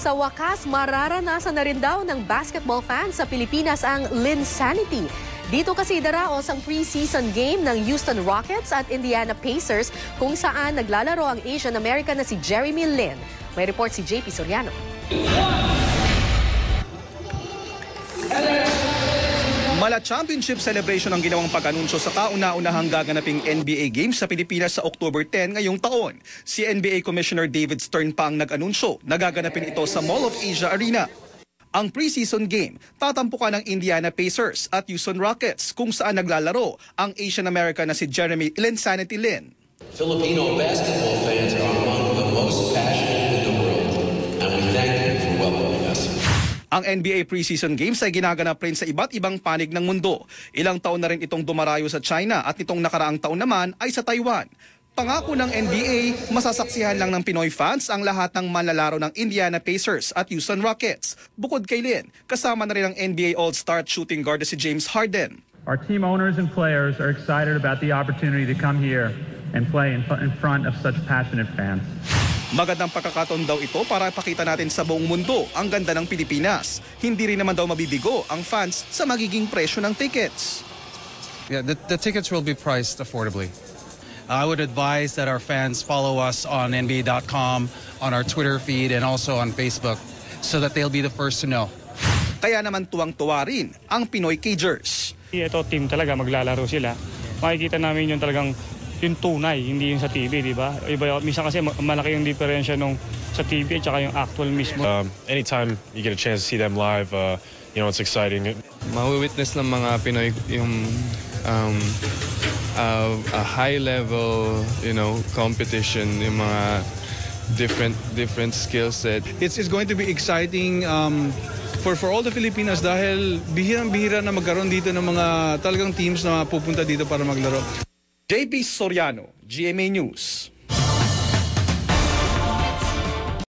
Sa wakas, mararanasan na rin daw ng basketball fans sa Pilipinas ang Linsanity. Dito kasi daraos ang pre-season game ng Houston Rockets at Indiana Pacers kung saan naglalaro ang Asian American na si Jeremy Lin. May report si JP Soriano. Mala championship celebration ang ginawang pag-anunsyo sa kauna-unahang gaganaping NBA Games sa Pilipinas sa October 10 ngayong taon. Si NBA Commissioner David Stern pa ang nag-anunsyo na gaganapin ito sa Mall of Asia Arena. Ang preseason game, tatampukan ng Indiana Pacers at Houston Rockets kung saan naglalaro ang Asian American na si Jeremy Linsanity Lin. Filipino basketball fans are among the most passionate in the world, and we thank you for welcoming us. Ang NBA preseason games ay ginaganap rin sa iba't ibang panig ng mundo. Ilang taon na rin itong dumarayo sa China at itong nakaraang taon naman ay sa Taiwan. Pangako ng NBA, masasaksihan lang ng Pinoy fans ang lahat ng manlalaro ng Indiana Pacers at Houston Rockets. Bukod kay Lin, kasama na rin ang NBA All-Star shooting guard si James Harden. Our team owners and players are excited about the opportunity to come here and play in front of such passionate fans. Magandang pagkakataon daw ito para ipakita natin sa buong mundo ang ganda ng Pilipinas. Hindi rin naman daw mabibigo ang fans sa magiging presyo ng tickets. Yeah, the tickets will be priced affordably. I would advise that our fans follow us on NBA.com, on our Twitter feed, and also on Facebook so that they'll be the first to know. Kaya naman tuwang-tuwa rin ang Pinoy Cagers. Ito team talaga, maglalaro sila. Makikita namin yung talagang yung tunay, hindi yung sa TV, di ba? Iba, minsan kasi malaki yung diferensya nung sa TV at saka yung actual mismo. Anytime you get a chance to see them live, it's exciting. Mawi-witness ng mga Pinoy yung a high level, competition, yung mga different skill set. It's going to be exciting for all the Filipinas dahil bihirang-bihira na magkaroon dito ng mga talagang teams na pupunta dito para maglaro. JP Soriano, GMA News.